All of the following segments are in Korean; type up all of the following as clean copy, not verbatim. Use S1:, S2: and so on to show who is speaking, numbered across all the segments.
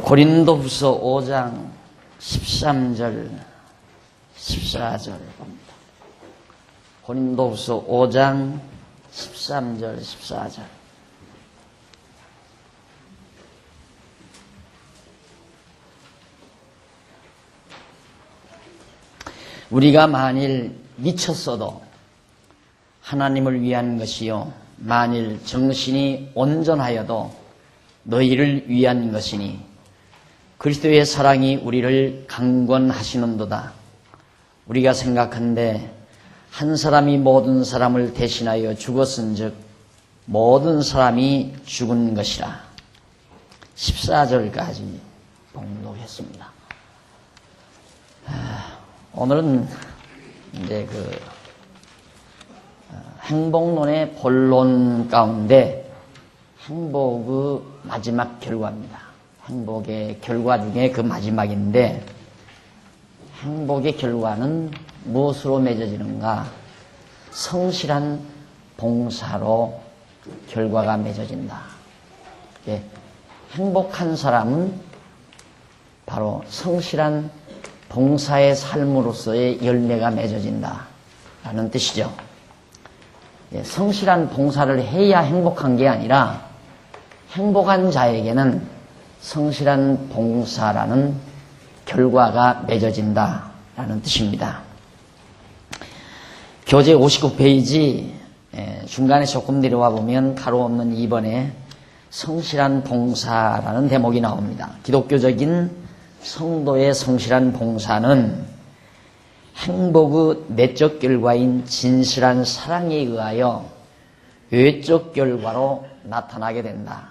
S1: 고린도후서 5장 13절 14절 봅니다. 고린도후서 5장 13절 14절. 우리가 만일 미쳤어도 하나님을 위한 것이요 만일 정신이 온전하여도 너희를 위한 것이니 그리스도의 사랑이 우리를 강권하시는도다. 우리가 생각한데 한 사람이 모든 사람을 대신하여 죽었은즉 모든 사람이 죽은 것이라. 14절까지 봉독했습니다. 오늘은 이제 행복론의 본론 가운데 행복의 마지막 결과입니다. 행복의 결과 중에 그 마지막인데, 행복의 결과는 무엇으로 맺어지는가? 성실한 봉사로 결과가 맺어진다. 행복한 사람은 바로 성실한 봉사의 삶으로서의 열매가 맺어진다 라는 뜻이죠. 성실한 봉사를 해야 행복한 게 아니라 행복한 자에게는 성실한 봉사라는 결과가 맺어진다 라는 뜻입니다. 교재 59페이지 중간에 조금 내려와 보면 가로 없는 2번에 성실한 봉사라는 대목이 나옵니다. 기독교적인 성도의 성실한 봉사는 행복의 내적 결과인 진실한 사랑에 의하여 외적 결과로 나타나게 된다.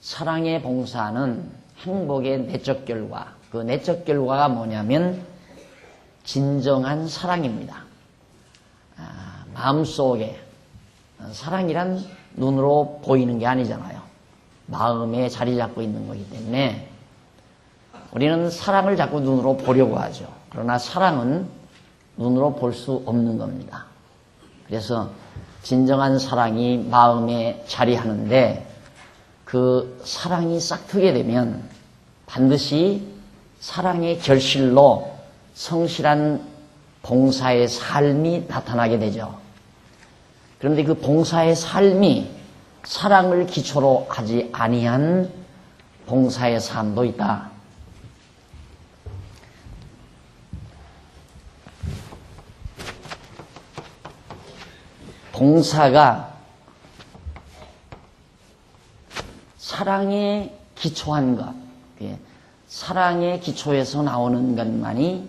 S1: 사랑의 봉사는 행복의 내적 결과, 그 내적 결과가 뭐냐면 진정한 사랑입니다. 마음속에, 사랑이란 눈으로 보이는 게 아니잖아요. 마음에 자리 잡고 있는 거기 때문에 우리는 사랑을 자꾸 눈으로 보려고 하죠. 그러나 사랑은 눈으로 볼 수 없는 겁니다. 그래서 진정한 사랑이 마음에 자리하는데 그 사랑이 싹트게 되면 반드시 사랑의 결실로 성실한 봉사의 삶이 나타나게 되죠. 그런데 그 봉사의 삶이 사랑을 기초로 하지 아니한 봉사의 삶도 있다. 봉사가 사랑에 기초한 것, 사랑의 기초에서 나오는 것만이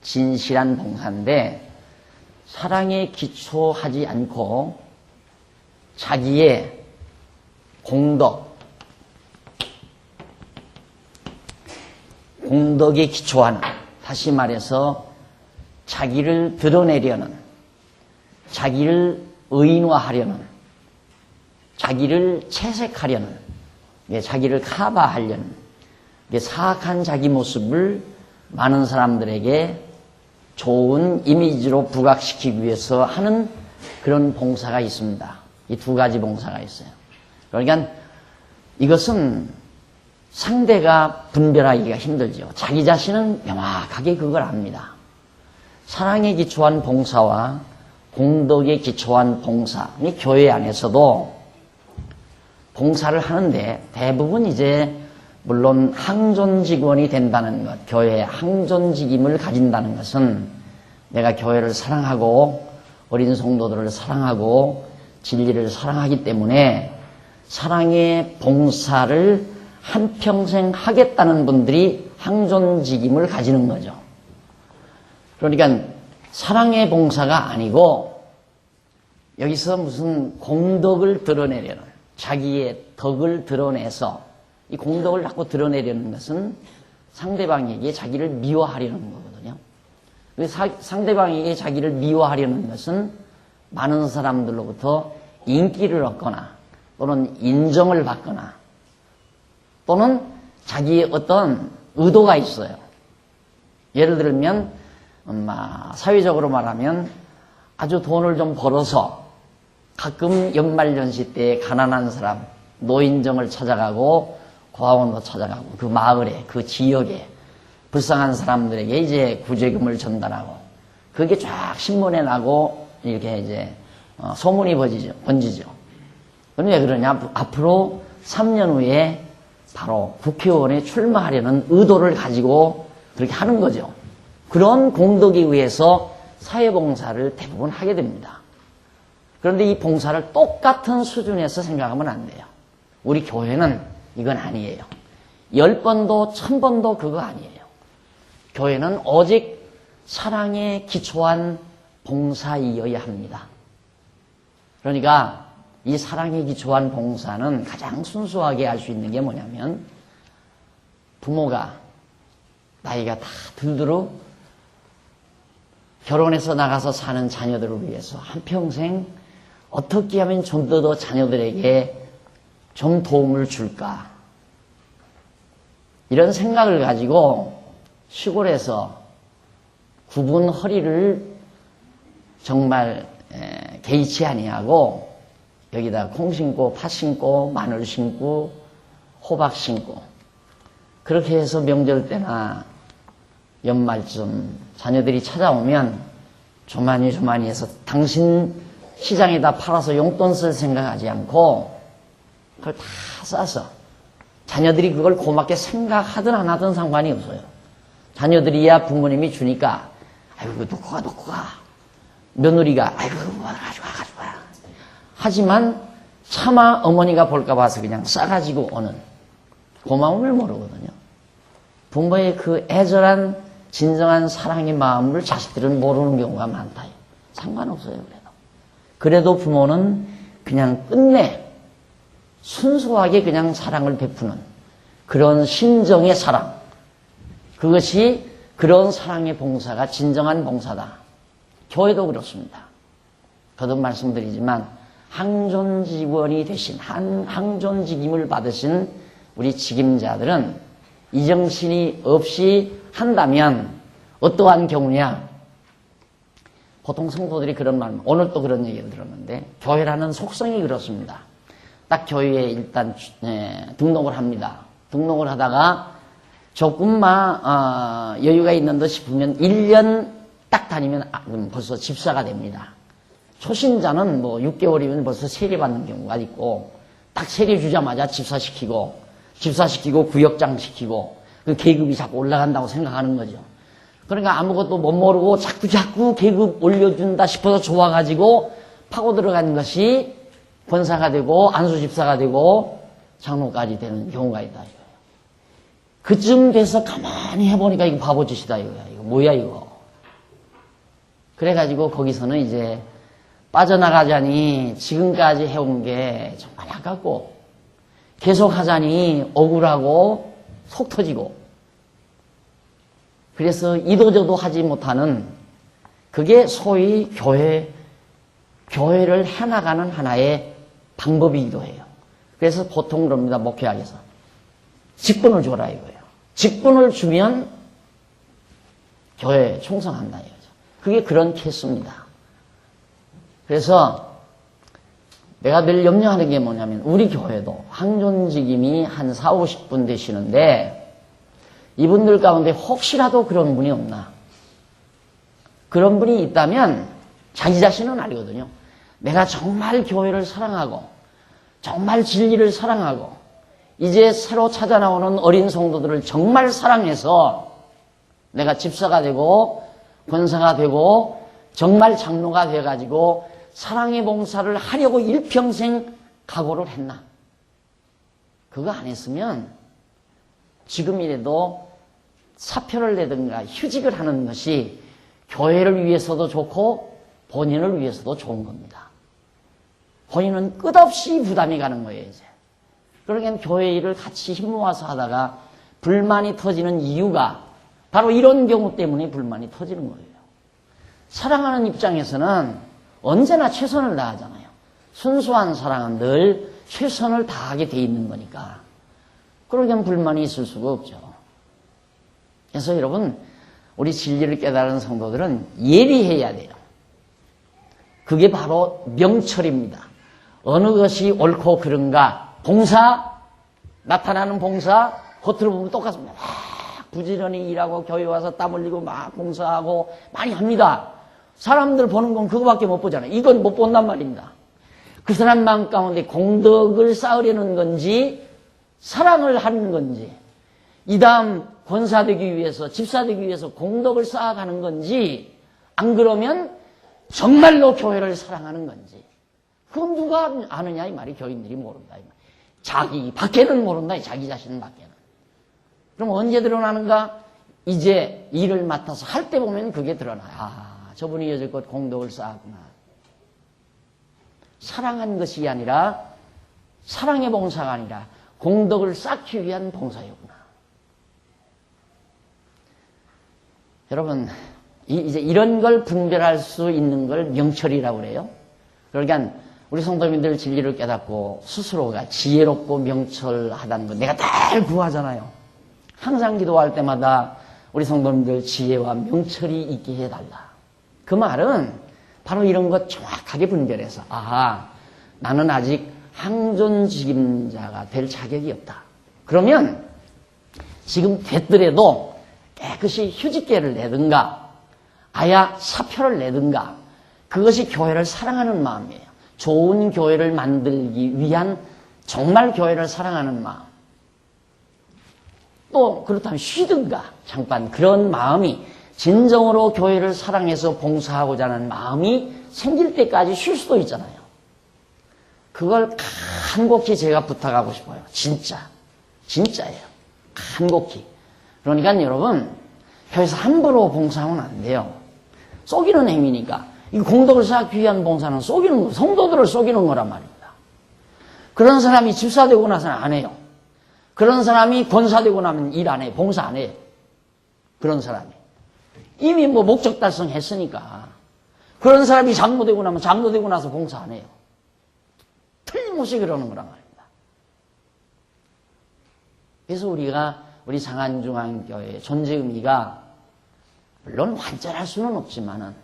S1: 진실한 봉사인데, 사랑에 기초하지 않고 자기의 공덕에 기초하는, 다시 말해서 자기를 드러내려는, 자기를 의인화하려는, 자기를 채색하려는, 자기를 커버하려는, 사악한 자기 모습을 많은 사람들에게 좋은 이미지로 부각시키기 위해서 하는 그런 봉사가 있습니다. 이 두 가지 봉사가 있어요. 그러니까 이것은 상대가 분별하기가 힘들죠. 자기 자신은 명확하게 그걸 압니다. 사랑에 기초한 봉사와 공덕에 기초한 봉사, 교회 안에서도 봉사를 하는데 대부분 이제 물론 항존 직원이 된다는 것, 교회의 항존직임을 가진다는 것은 내가 교회를 사랑하고 어린 성도들을 사랑하고 진리를 사랑하기 때문에 사랑의 봉사를 한평생 하겠다는 분들이 항존직임을 가지는 거죠. 그러니까 사랑의 봉사가 아니고 여기서 무슨 공덕을 드러내려는, 자기의 덕을 드러내서 이 공덕을 자꾸 드러내려는 것은 상대방에게 자기를 미워하려는 거거든요. 상대방에게 자기를 미워하려는 것은 많은 사람들로부터 인기를 얻거나 또는 인정을 받거나 또는 자기의 어떤 의도가 있어요. 예를 들면 사회적으로 말하면 아주 돈을 좀 벌어서 가끔 연말연시 때 가난한 사람, 노인정을 찾아가고 고아원도 찾아가고 그 마을에 그 지역에 불쌍한 사람들에게 이제 구제금을 전달하고 그게 쫙 신문에 나고 이렇게 이제 소문이 번지죠. 그럼 왜 그러냐? 앞으로 3년 후에 바로 국회의원에 출마하려는 의도를 가지고 그렇게 하는 거죠. 그런 공덕에 의해서 사회봉사를 대부분 하게 됩니다. 그런데 이 봉사를 똑같은 수준에서 생각하면 안 돼요. 우리 교회는 이건 아니에요. 10번도 1000번도 그거 아니에요. 교회는 오직 사랑에 기초한 봉사이어야 합니다. 그러니까 이 사랑에 기초한 봉사는 가장 순수하게 할 수 있는 게 뭐냐면 부모가 나이가 다 들도록 결혼해서 나가서 사는 자녀들을 위해서 한평생 어떻게 하면 좀 더 자녀들에게 좀 도움을 줄까 이런 생각을 가지고 시골에서 굽은 허리를 정말 개의치 아니하고 여기다 콩 심고 팥 심고 마늘 심고 호박 심고 그렇게 해서 명절 때나 연말쯤 자녀들이 찾아오면 조만히 해서 당신 시장에다 팔아서 용돈 쓸 생각하지 않고 그걸 다 싸서 자녀들이 그걸 고맙게 생각하든 안 하든 상관이 없어요. 자녀들이야 부모님이 주니까 아이고 놓고 가 며느리가 아이고 가져와 하지만 차마 어머니가 볼까 봐서 그냥 싸가지고 오는 고마움을 모르거든요. 부모의 그 애절한 진정한 사랑의 마음을 자식들은 모르는 경우가 많다. 상관없어요. 그래도 부모는 그냥 끝내 순수하게 그냥 사랑을 베푸는 그런 심정의 사랑, 그것이 그런 사랑의 봉사가 진정한 봉사다. 교회도 그렇습니다. 거듭 말씀드리지만 항존직원이 되신 항존직임을 받으신 우리 직임자들은 이 정신이 없이 한다면 어떠한 경우냐? 보통 성도들이 그런 말, 오늘 또 그런 얘기를 들었는데 교회라는 속성이 그렇습니다. 딱 교회에 일단 등록을 합니다. 등록을 하다가 조금만 여유가 있는 듯 싶으면 1년 딱 다니면 벌써 집사가 됩니다. 초신자는 뭐 6개월이면 벌써 세례받는 경우가 있고 딱 세례 주자마자 집사시키고 구역장 시키고 그 계급이 자꾸 올라간다고 생각하는 거죠. 그러니까 아무것도 못 모르고 자꾸 계급 올려준다 싶어서 좋아가지고 파고 들어가는 것이 권사가 되고 안수집사가 되고 장로까지 되는 경우가 있다 이거예요. 그쯤 돼서 가만히 해보니까 이거 바보짓이다 이거야. 이거 뭐야 이거. 그래가지고 거기서는 이제 빠져나가자니 지금까지 해온 게 정말 아깝고 계속 하자니 억울하고 속 터지고 그래서 이도저도 하지 못하는 그게 소위 교회를 해나가는 하나의 방법이기도 해요. 그래서 보통 그럽니다. 목회학에서 직분을 줘라 이거예요. 직분을 주면 교회에 충성한다 이거죠. 그게 그런 케이스입니다. 그래서 내가 늘 염려하는 게 뭐냐면 우리 교회도 항존직임이 한 40, 50분 되시는데 이분들 가운데 혹시라도 그런 분이 없나? 그런 분이 있다면 자기 자신은 알거든요. 내가 정말 교회를 사랑하고 정말 진리를 사랑하고 이제 새로 찾아 나오는 어린 성도들을 정말 사랑해서 내가 집사가 되고 권사가 되고 정말 장로가 되어가지고 사랑의 봉사를 하려고 일평생 각오를 했나? 그거 안 했으면 지금이라도 사표를 내든가 휴직을 하는 것이 교회를 위해서도 좋고 본인을 위해서도 좋은 겁니다. 본인은 끝없이 부담이 가는 거예요, 이제. 그러니까 교회 일을 같이 힘 모아서 하다가 불만이 터지는 이유가 바로 이런 경우 때문에 불만이 터지는 거예요. 사랑하는 입장에서는 언제나 최선을 다하잖아요. 순수한 사랑은 늘 최선을 다하게 돼 있는 거니까. 그러면 불만이 있을 수가 없죠. 그래서 여러분, 우리 진리를 깨달은 성도들은 예리해야 돼요. 그게 바로 명철입니다. 어느 것이 옳고 그른가 봉사 나타나는 봉사, 겉으로 보면 똑같습니다. 막 부지런히 일하고 교회 와서 땀 흘리고 막 봉사하고 많이 합니다. 사람들 보는 건 그거밖에 못 보잖아요. 이건 못 본단 말입니다. 그 사람 마음 가운데 공덕을 쌓으려는 건지 사랑을 하는 건지 이 다음 권사되기 위해서 집사되기 위해서 공덕을 쌓아가는 건지 안 그러면 정말로 교회를 사랑하는 건지 그건 누가 아느냐 이 말이 교인들이 모른다 이 말. 자기 밖에는 모른다 자기 자신 밖에는. 그럼 언제 드러나는가? 이제 일을 맡아서 할 때 보면 그게 드러나요. 아 저분이 여지껏 공덕을 쌓았구나. 사랑한 것이 아니라 사랑의 봉사가 아니라 공덕을 쌓기 위한 봉사였구나. 여러분 이제 이런 걸 분별할 수 있는 걸 명철이라고 그래요. 그러니까 우리 성도님들 진리를 깨닫고 스스로가 지혜롭고 명철하다는 거 내가 늘 구하잖아요. 항상 기도할 때마다 우리 성도님들 지혜와 명철이 있게 해달라. 그 말은 바로 이런 것 정확하게 분별해서 나는 아직 항존직임자가 될 자격이 없다. 그러면 지금 됐더라도 깨끗이 휴직계를 내든가 아야 사표를 내든가 그것이 교회를 사랑하는 마음이에요. 좋은 교회를 만들기 위한 정말 교회를 사랑하는 마음. 또 그렇다면 쉬든가 잠깐 그런 마음이 진정으로 교회를 사랑해서 봉사하고자 하는 마음이 생길 때까지 쉴 수도 있잖아요. 그걸 간곡히 제가 부탁하고 싶어요. 진짜예요. 간곡히. 그러니까 여러분 교회에서 함부로 봉사하면 안 돼요. 속이는 행위니까. 이 공덕을 쌓기 위한 봉사는 속이는 거, 성도들을 속이는 거란 말입니다. 그런 사람이 집사되고 나서는 안 해요. 그런 사람이 권사되고 나면 일 안 해요. 봉사 안 해요. 그런 사람이. 이미 목적 달성했으니까. 그런 사람이 장로되고 나면 장로되고 나서 봉사 안 해요. 틀림없이 그러는 거란 말입니다. 그래서 우리 상한중앙교회의 존재 의미가 물론 완전할 수는 없지만은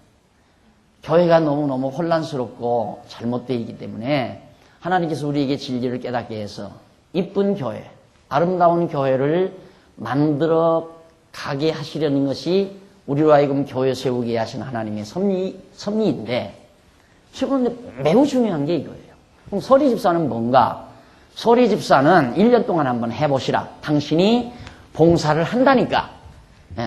S1: 교회가 너무너무 혼란스럽고 잘못되어 있기 때문에 하나님께서 우리에게 진리를 깨닫게 해서 이쁜 교회, 아름다운 교회를 만들어 가게 하시려는 것이 우리로 하여금 교회 세우게 하신 하나님의 섭리인데 지금 매우 중요한 게 이거예요. 그럼 소리 집사는 뭔가? 소리 집사는 1년 동안 한번 해보시라. 당신이 봉사를 한다니까.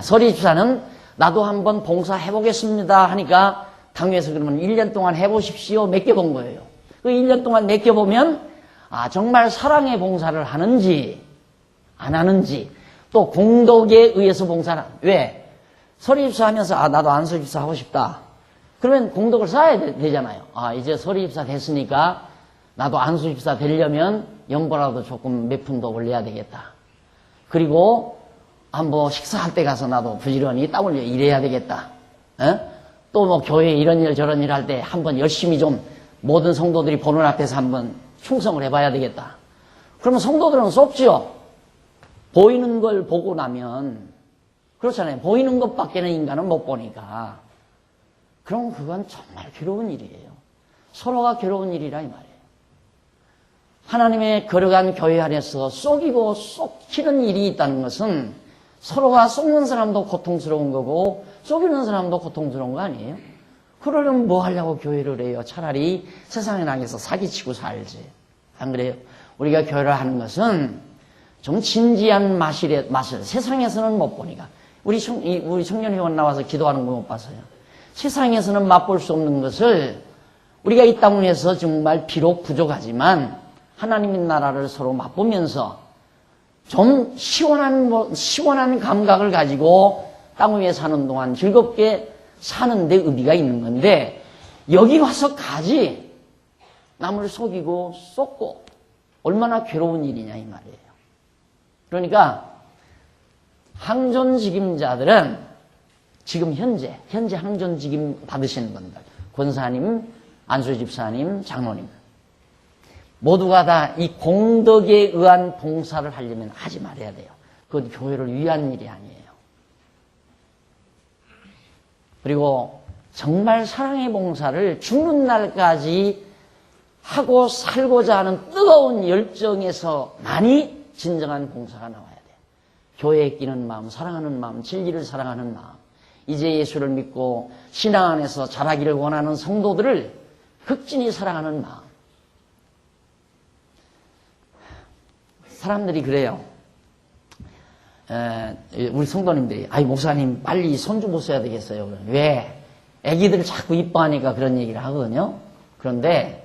S1: 소리 집사는 나도 한번 봉사해보겠습니다 하니까 당회에서 그러면 1년 동안 해보십시오. 맡겨본 거예요. 그 1년 동안 맡겨보면 정말 사랑의 봉사를 하는지 안 하는지 또 공덕에 의해서 봉사를 왜? 소리집사 하면서 나도 안수집사 하고 싶다. 그러면 공덕을 쌓아야 되잖아요. 이제 소리집사 됐으니까 나도 안수집사 되려면 연보라도 조금 몇 푼 더 올려야 되겠다. 그리고 뭐 식사할 때 가서 나도 부지런히 땀 흘려 일해야 되겠다. 또 뭐 교회에 이런 일 저런 일 할 때 한번 열심히 좀 모든 성도들이 보는 앞에서 한번 충성을 해봐야 되겠다. 그러면 성도들은 쏙지요. 보이는 걸 보고 나면 그렇잖아요. 보이는 것밖에는 인간은 못 보니까. 그럼 그건 정말 괴로운 일이에요. 서로가 괴로운 일이라 이 말이에요. 하나님의 거룩한 교회 안에서 속이고 속히는 일이 있다는 것은 서로가 속는 사람도 고통스러운 거고 속이는 사람도 고통스러운 거 아니에요? 그러려면 뭐 하려고 교회를 해요? 차라리 세상에 나가서 사기치고 살지. 안 그래요? 우리가 교회를 하는 것은 좀 진지한 맛을 세상에서는 못 보니까. 우리 청년회원 나와서 기도하는 거 못 봤어요. 세상에서는 맛볼 수 없는 것을 우리가 이 땅에서 정말 비록 부족하지만 하나님의 나라를 서로 맛보면서 좀 시원한 감각을 가지고 땅 위에 사는 동안 즐겁게 사는 데 의미가 있는 건데 여기 와서까지 남을 속이고 쏟고 얼마나 괴로운 일이냐 이 말이에요. 그러니까 항존직임자들은 지금 현재 항존직임 받으시는 분들 권사님, 안수집사님, 장로님 모두가 다 이 공덕에 의한 봉사를 하려면 하지 말아야 돼요. 그건 교회를 위한 일이 아니에요. 그리고 정말 사랑의 봉사를 죽는 날까지 하고 살고자 하는 뜨거운 열정에서만이 진정한 봉사가 나와야 돼. 교회에 끼는 마음, 사랑하는 마음, 진리를 사랑하는 마음, 이제 예수를 믿고 신앙 안에서 자라기를 원하는 성도들을 극진히 사랑하는 마음. 사람들이 그래요. 우리 성도님들이, 아이, 목사님, 빨리 손주 보셔야 되겠어요. 왜? 애기들 자꾸 이뻐하니까 그런 얘기를 하거든요. 그런데,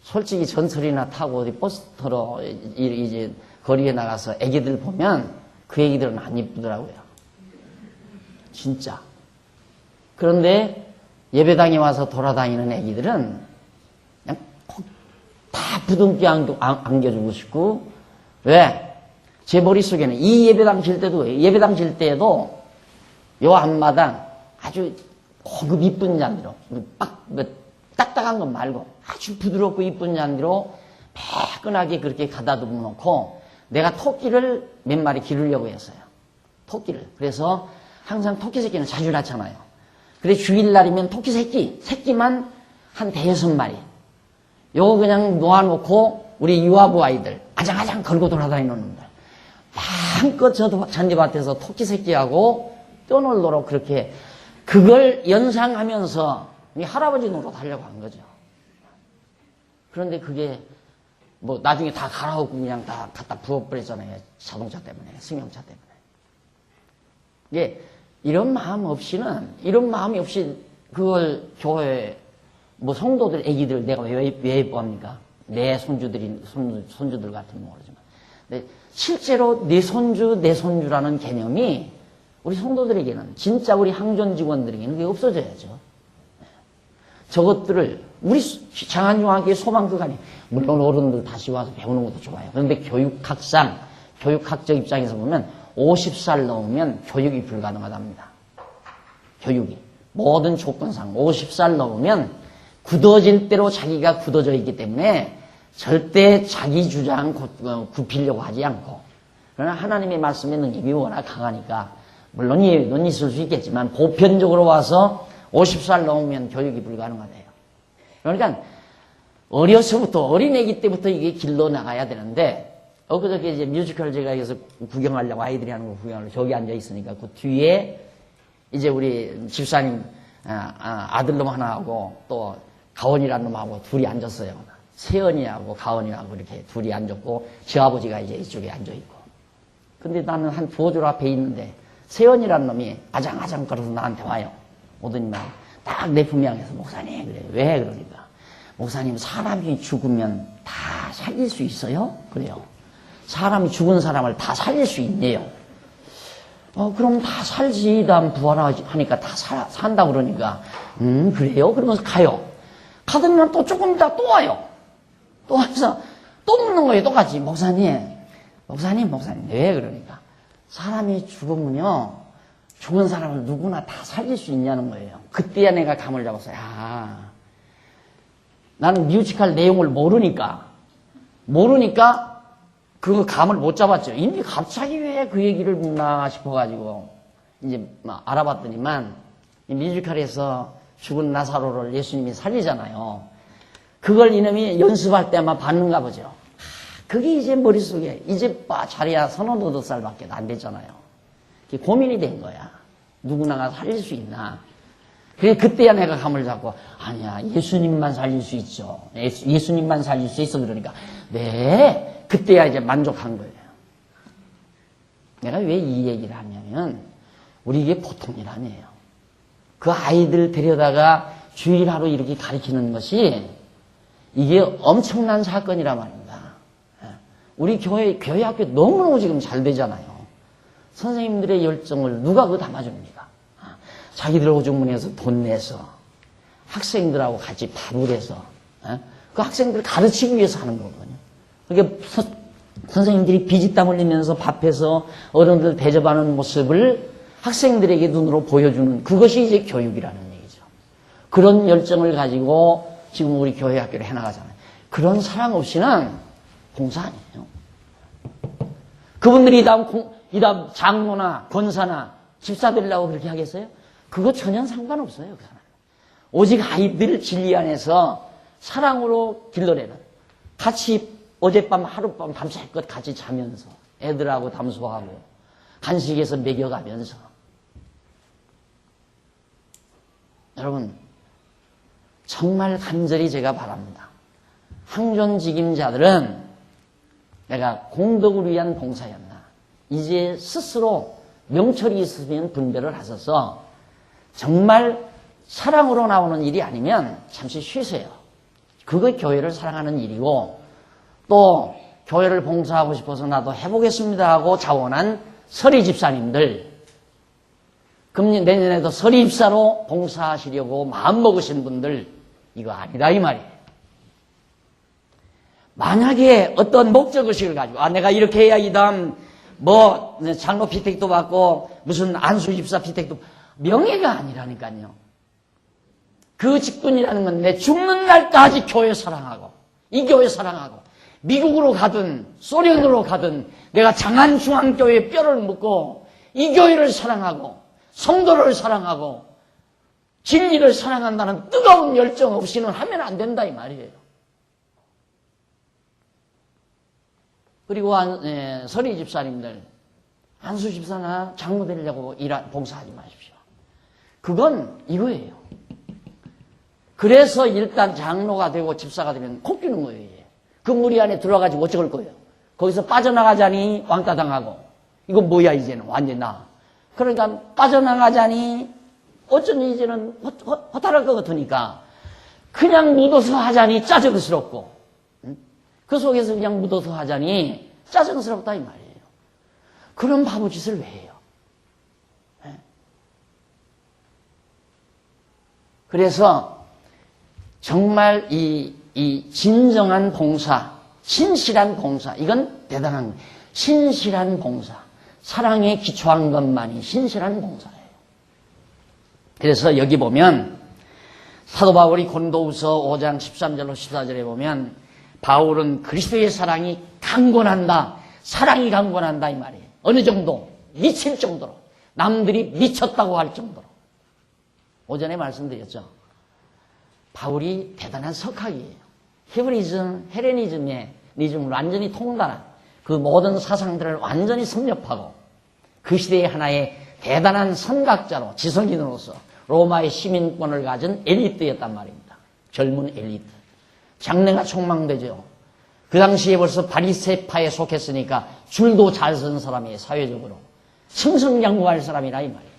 S1: 솔직히 전철이나 타고 어디 버스 타러 이제 거리에 나가서 애기들 보면 그 애기들은 안 이쁘더라고요. 진짜. 그런데 예배당에 와서 돌아다니는 애기들은 그냥 다 부둥켜 안겨주고 싶고, 왜? 제 머릿속에는 이 예배당 질 때에도 요 앞마당 아주 고급 이쁜 잔디로, 딱딱한 것 말고 아주 부드럽고 이쁜 잔디로 매끈하게 그렇게 가다듬어 놓고 내가 토끼를 몇 마리 기르려고 했어요. 토끼를. 그래서 항상 토끼 새끼는 자주 낳잖아요. 그래 주일날이면 토끼 새끼만 한 5-6마리. 요거 그냥 놓아놓고 우리 유아부 아이들 아장아장 걸고 돌아다니는 놈들 마음껏 저 잔디밭에서 토끼 새끼하고 뛰어놀도록 그렇게 그걸 연상하면서 할아버지 노릇 하려고 한 거죠. 그런데 그게 뭐 나중에 다 갈아엎고 그냥 다 갖다 부어버렸잖아요. 자동차 때문에, 승용차 때문에. 이게 이런 마음이 없이 그걸 교회 뭐 성도들 애기들 내가 왜 예뻐합니까? 내 손주들 같으면 모르지만. 근데 실제로 내 손주라는 개념이 우리 성도들에게는, 진짜 우리 항존 직원들에게는 그게 없어져야죠. 저것들을 우리 장안중앙교회 소망교관이 물론 어른들 다시 와서 배우는 것도 좋아요. 그런데 교육학적 입장에서 보면 50살 넘으면 교육이 불가능하답니다. 교육이. 모든 조건상 50살 넘으면 굳어질 대로 자기가 굳어져 있기 때문에 절대 자기 주장 굽히려고 하지 않고, 그러나 하나님의 말씀의 능력이 워낙 강하니까 물론 예외는 있을 수 있겠지만 보편적으로 와서 50살 넘으면 교육이 불가능하대요. 그러니까 어려서부터 어린애기 때부터 이게 길러 나가야 되는데, 엊그저께 이제 뮤지컬 제가 여기서 구경하려고, 아이들이 하는 거 구경하려고 저기 앉아 있으니까 그 뒤에 이제 우리 집사님 아들놈 하나하고 또 가원이라는 놈하고 둘이 앉았어요. 세연이하고 가원이하고 이렇게 둘이 앉았고 저 아버지가 이제 이쪽에 앉아 있고. 근데 나는 한 두어 줄 앞에 있는데 세연이라는 놈이 아장아장 걸어서 나한테 와요. 오더니만 딱 내 품에 향해서, 목사님, 그래. 왜? 그러니까. 목사님, 사람이 죽으면 다 살릴 수 있어요? 그래요. 사람이 죽은 사람을 다 살릴 수 있네요. 그럼 다 살지. 다음 부활하니까 다 산다 그러니까. 그래요? 그러면서 가요. 가더니만 또 조금 있다 또 와요. 또 와서 또 묻는 거예요. 똑같이. 목사님. 왜? 그러니까. 사람이 죽으면요, 죽은 사람을 누구나 다 살릴 수 있냐는 거예요. 그때야 내가 감을 잡았어요. 나는 뮤지컬 내용을 모르니까 그 감을 못 잡았죠. 이미 갑자기 왜 그 얘기를 묻나 싶어가지고 이제 막 알아봤더니만 이 뮤지컬에서 죽은 나사로를 예수님이 살리잖아요. 그걸 이놈이 연습할 때만 받는가 보죠. 그게 이제 머릿속에 이제 자리야 35살밖에 안 됐잖아요. 그게 고민이 된 거야. 누구나가 살릴 수 있나. 그래 그때야 내가 감을 잡고, 아니야, 예수님만 살릴 수 있죠. 예수님만 살릴 수 있어. 그러니까 네, 그때야 이제 만족한 거예요. 내가 왜 이 얘기를 하냐면 우리 이게 보통 일 아니에요. 그 아이들 데려다가 주일 하루 이렇게 가르치는 것이 이게 엄청난 사건이란 말입니다. 우리 교회 학교 너무너무 지금 잘 되잖아요. 선생님들의 열정을 누가 그거 담아줍니까? 자기들 오죽문에서 돈 내서 학생들하고 같이 밥을 해서 그 학생들을 가르치기 위해서 하는 거거든요. 그게 선생님들이 비지땀 흘리면서 밥해서 어른들 대접하는 모습을 학생들에게 눈으로 보여주는, 그것이 이제 교육이라는 얘기죠. 그런 열정을 가지고 지금 우리 교회 학교를 해나가잖아요. 그런 사랑 없이는 봉사 아니에요. 그분들이 이 다음 장로나 권사나 집사 되려고 그렇게 하겠어요? 그거 전혀 상관없어요. 그 사람. 오직 아이들 진리 안에서 사랑으로 길러내는, 같이 어젯밤 하룻밤 밤새껏 같이 자면서 애들하고 담소하고 간식에서 먹여가면서. 여러분, 정말 간절히 제가 바랍니다. 항존직임자들은 내가 공덕을 위한 봉사였나, 이제 스스로 명철이 있으면 분별을 하셔서 정말 사랑으로 나오는 일이 아니면 잠시 쉬세요. 그거 교회를 사랑하는 일이고, 또 교회를 봉사하고 싶어서 나도 해보겠습니다 하고 자원한 서리 집사님들, 금년 내년에도 서리 집사로 봉사하시려고 마음먹으신 분들, 이거 아니다 이 말이에요. 만약에 어떤 목적의식을 가지고 내가 이렇게 해야 이 다음 장로 피택도 받고 무슨 안수 집사 피택도, 명예가 아니라니까요. 그 직분이라는 건 내 죽는 날까지 교회 사랑하고, 이 교회 사랑하고, 미국으로 가든 소련으로 가든 내가 장안중앙교회에 뼈를 묻고 이 교회를 사랑하고 성도를 사랑하고 진리를 사랑한다는 뜨거운 열정 없이는 하면 안 된다 이 말이에요. 그리고 서리 집사님들, 안수 집사나 장로 되려고 봉사하지 마십시오. 그건 이거예요. 그래서 일단 장로가 되고 집사가 되면 콕 끼는 거예요. 그 무리 안에 들어가지고 어쩔 거예요. 거기서 빠져나가자니 왕따 당하고, 이건 뭐야 이제는 완전 나. 그러니까 빠져나가자니 어쩐지 이제는 허탈할 것 같으니까 그냥 묻어서 하자니 짜증스럽고, 그 속에서 그냥 묻어서 하자니 짜증스럽다 이 말이에요. 그런 바보짓을 왜 해요? 그래서 정말 이 진정한 봉사, 신실한 봉사, 이건 대단한 거예요. 신실한 봉사, 사랑에 기초한 것만이 신실한 봉사예요. 그래서 여기 보면 사도 바울이 고린도후서 5장 13절로 14절에 보면 바울은 그리스도의 사랑이 강권한다, 사랑이 강권한다 이 말이에요. 어느 정도? 미칠 정도로, 남들이 미쳤다고 할 정도로. 오전에 말씀드렸죠. 바울이 대단한 석학이에요. 히브리즘, 헬레니즘을 완전히 통달한 그 모든 사상들을 완전히 섭렵하고 그 시대의 하나의 대단한 선각자로, 지성인으로서 로마의 시민권을 가진 엘리트였단 말입니다. 젊은 엘리트. 장래가 촉망되죠. 그 당시에 벌써 바리새파에 속했으니까 줄도 잘 서는 사람이에요. 사회적으로 승승장구할 사람이라 이 말이에요.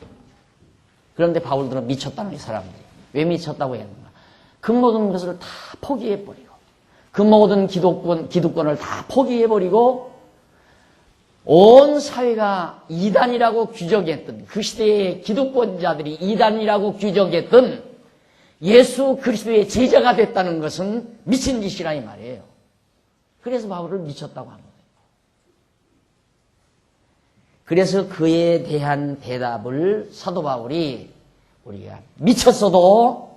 S1: 그런데 바울들은 미쳤다는 이 사람들이. 왜 미쳤다고 했는가? 그 모든 것을 다 포기해버리고, 그 모든 기득권을 다 포기해버리고, 온 사회가 이단이라고 규정했던, 그 시대의 기득권자들이 이단이라고 규정했던 예수 그리스도의 제자가 됐다는 것은 미친 짓이라 이 말이에요. 그래서 바울을 미쳤다고 한 거예요. 그래서 그에 대한 대답을 사도 바울이, 우리가 미쳤어도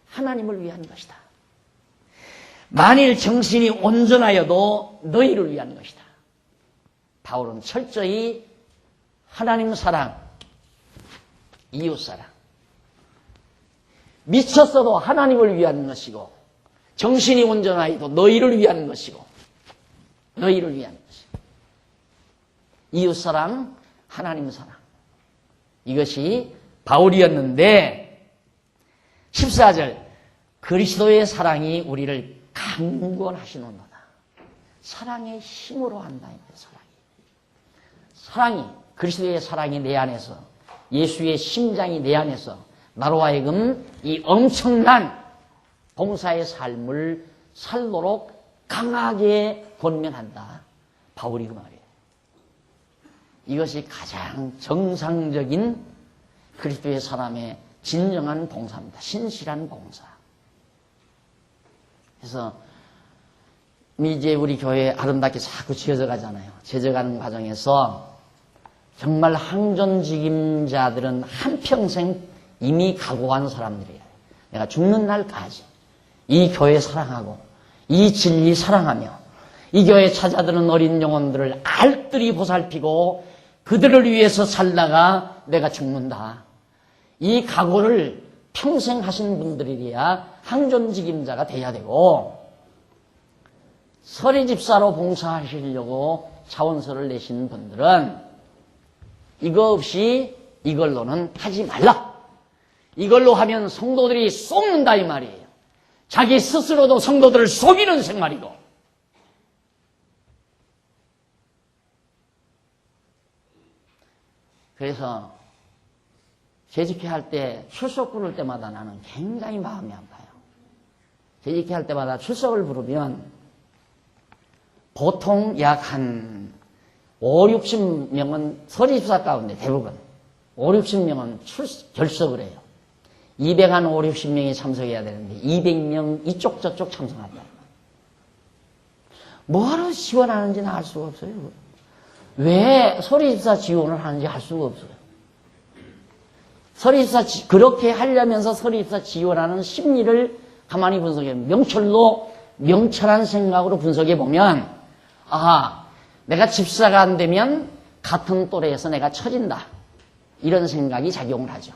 S1: 하나님을 위한 것이다. 만일 정신이 온전하여도 너희를 위한 것이다. 바울은 철저히 하나님 사랑, 이웃 사랑, 미쳤어도 하나님을 위한 것이고, 정신이 온전하여도 너희를 위한 것이고, 너희를 위한 것이고, 이웃 사랑, 하나님 사랑, 이것이 바울이었는데 14절, 그리스도의 사랑이 우리를 강권하시는도다. 사랑의 힘으로 한다. 사랑이, 그리스도의 사랑이 내 안에서, 예수의 심장이 내 안에서 나로 하여금 이 엄청난 봉사의 삶을 살도록 강하게 권면한다. 바울이 그 말이에요. 이것이 가장 정상적인 그리스도의 사람의 진정한 봉사입니다. 신실한 봉사. 그래서 이제 우리 교회 아름답게 자꾸 지어져 가잖아요. 지어져가는 과정에서 정말 항존직임자들은 한평생 이미 각오한 사람들이에요. 내가 죽는 날까지 이 교회 사랑하고 이 진리 사랑하며 이 교회 찾아드는 어린 영혼들을 알뜰히 보살피고 그들을 위해서 살다가 내가 죽는다. 이 각오를 평생 하신 분들이야 항존직임자가 돼야 되고, 서리 집사로 봉사하시려고 차원서를 내신 분들은 이거 없이 이걸로는 하지 말라. 이걸로 하면 성도들이 속는다 이 말이에요. 자기 스스로도 성도들을 속이는 생활이고. 그래서 재직회 할 때 출석 부를 때마다 나는 굉장히 마음이 아파요. 재직회 할 때마다 출석을 부르면 보통 약 한 5, 60명은 서리집사 가운데 대부분 5, 60명은 결석을 해요. 200한 5, 60명이 참석해야 되는데 200명 이쪽 저쪽 참석한다. 뭐하러 지원하는지는 알 수가 없어요. 왜 서리집사 지원을 하는지 알 수가 없어요. 서리집사 그렇게 하려면서 서리집사 지원하는 심리를 가만히 분석해 명철한 생각으로 분석해 보면 아하, 내가 집사가 안 되면 같은 또래에서 내가 처진다. 이런 생각이 작용을 하죠.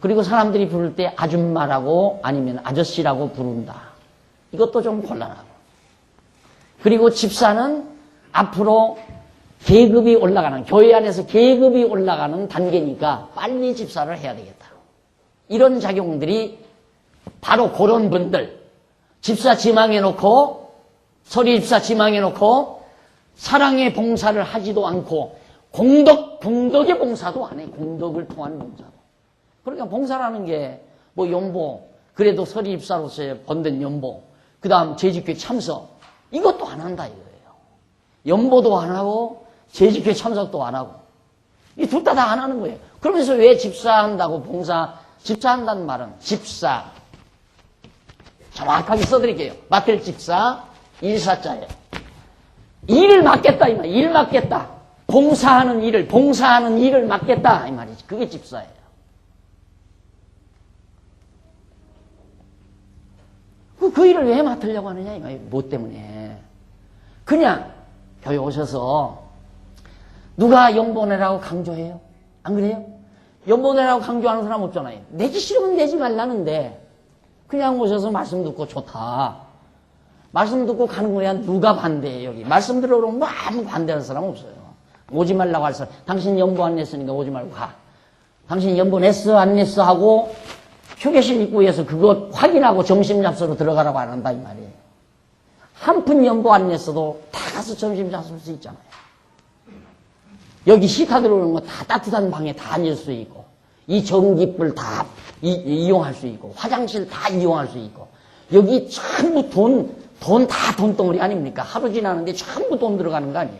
S1: 그리고 사람들이 부를 때 아줌마라고 아니면 아저씨라고 부른다. 이것도 좀 곤란하고. 그리고 집사는 앞으로 계급이 올라가는, 교회 안에서 계급이 올라가는 단계니까 빨리 집사를 해야 되겠다. 이런 작용들이 바로 그런 분들, 집사 지망해놓고, 서리집사 지망해놓고, 사랑의 봉사를 하지도 않고, 공덕의 봉사도 안 해. 공덕을 통한 봉사도. 그러니까 봉사라는 게, 뭐 연보, 그래도 서리집사로서의 번든 연보, 그 다음 재직회 참석, 이것도 안 한다 이거예요. 연보도 안 하고, 재직회 참석도 안 하고. 이 둘 다 안 하는 거예요. 그러면서 왜 집사한다고 집사한다는 말은 집사. 정확하게 써드릴게요. 맡을 집사, 일사자예요. 일을 맡겠다, 이 말. 일 맡겠다. 봉사하는 일을 맡겠다, 이 말이지. 그게 집사예요. 그 일을 왜 맡으려고 하느냐, 이 말이에요. 뭐 때문에. 그냥 교회 오셔서 누가 연보내라고 강조해요? 안 그래요? 연보내라고 강조하는 사람 없잖아요. 내지 싫으면 내지 말라는데 그냥 오셔서 말씀 듣고 좋다. 말씀 듣고 가는 거야. 누가 반대해 여기. 말씀 들어오면 뭐 아무 반대하는 사람 없어요. 오지 말라고 할 사람. 당신 연보 안 냈으니까 오지 말고 가. 당신 연보 냈어 안 냈어 하고 휴게실 입구에서 그거 확인하고 점심 잡수로 들어가라고 안 한다 이 말이에요. 한 푼 연보 안 냈어도 다 가서 점심 잡술 수 있잖아요. 여기 시타 들어오는 거 다 따뜻한 방에 다 앉을 수 있고, 이 전기불 다 이용할 수 있고, 화장실 다 이용할 수 있고, 여기 전부 돈 다 돈덩어리 아닙니까? 하루 지나는데 전부 돈 들어가는 거 아니에요?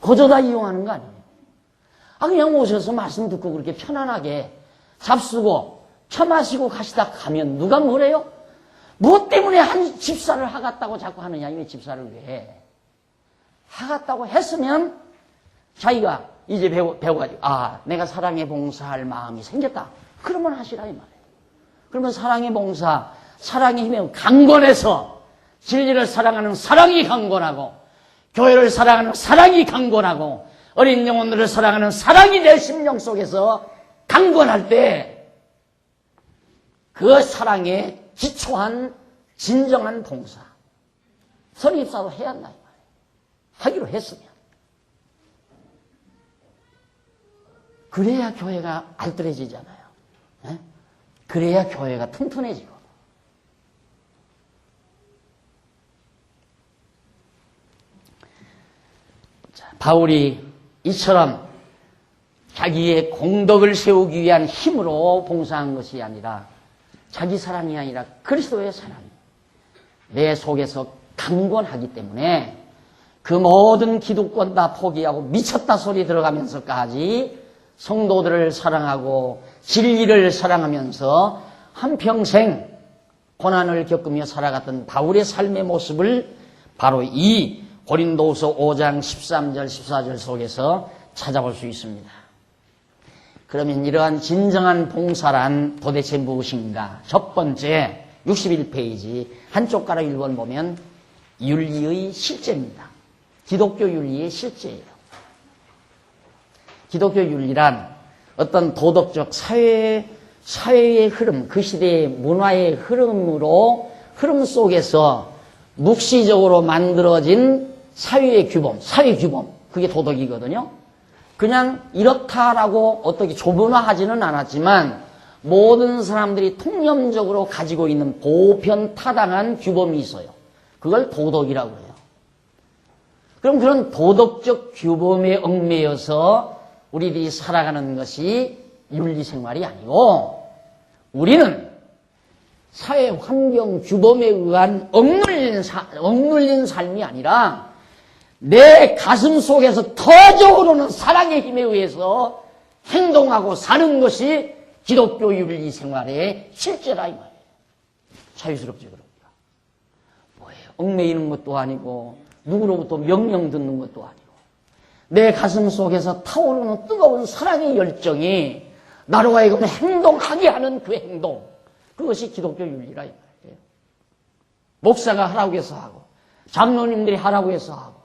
S1: 거저 다 이용하는 거 아니에요? 그냥 오셔서 말씀 듣고 그렇게 편안하게 잡수고, 처마시고 가시다 가면 누가 뭐래요? 뭐 때문에 한 집사를 하갔다고 자꾸 하느냐, 이 집사를 왜? 하갔다고 했으면 자기가 이제 배워가지고, 내가 사랑의 봉사할 마음이 생겼다. 그러면 하시라, 이 말이에요. 그러면 사랑의 봉사, 사랑의 힘에 강건해서 진리를 사랑하는 사랑이 강건하고, 교회를 사랑하는 사랑이 강건하고, 어린 영혼들을 사랑하는 사랑이 내 심령 속에서 강건할 때, 그 사랑에 기초한 진정한 봉사. 서리집사도 해야 한다, 이 말이에요. 하기로 했으면. 그래야 교회가 알뜰해지잖아요. 네? 그래야 교회가 튼튼해지고. 자, 바울이 이처럼 자기의 공덕을 세우기 위한 힘으로 봉사한 것이 아니라 자기 사랑이 아니라 그리스도의 사랑이 내 속에서 강건하기 때문에 그 모든 기득권 다 포기하고 미쳤다 소리 들어가면서까지 성도들을 사랑하고 진리를 사랑하면서 한평생 고난을 겪으며 살아갔던 바울의 삶의 모습을 바로 이 고린도후서 5장 13절 14절 속에서 찾아볼 수 있습니다. 그러면 이러한 진정한 봉사란 도대체 무엇인가? 첫 번째 61페이지 한쪽 가락 1번 보면 윤리의 실제입니다. 기독교 윤리의 실제예요. 기독교 윤리란 어떤 도덕적 사회의 흐름, 그 시대의 문화의 흐름 속에서 묵시적으로 만들어진 사회의 규범, 사회 규범, 그게 도덕이거든요. 그냥 이렇다라고 어떻게 조변화하지는 않았지만 모든 사람들이 통념적으로 가지고 있는 보편타당한 규범이 있어요. 그걸 도덕이라고 해요. 그럼 그런 도덕적 규범에 얽매여서 우리들이 살아가는 것이 윤리생활이 아니고 우리는 사회 환경 규범에 의한 억눌린 삶이 아니라 내 가슴 속에서 터져오르는 사랑의 힘에 의해서 행동하고 사는 것이 기독교 윤리 생활의 실제라 이 말이에요. 자유스럽지 그럽니다. 뭐예요? 얽매이는 것도 아니고 누구로부터 명령 듣는 것도 아니고 내 가슴 속에서 타오르는 뜨거운 사랑의 열정이 나로 하여금 행동하게 하는 그 행동, 그것이 기독교 윤리라 이 말이에요. 목사가 하라고 해서 하고 장로님들이 하라고 해서 하고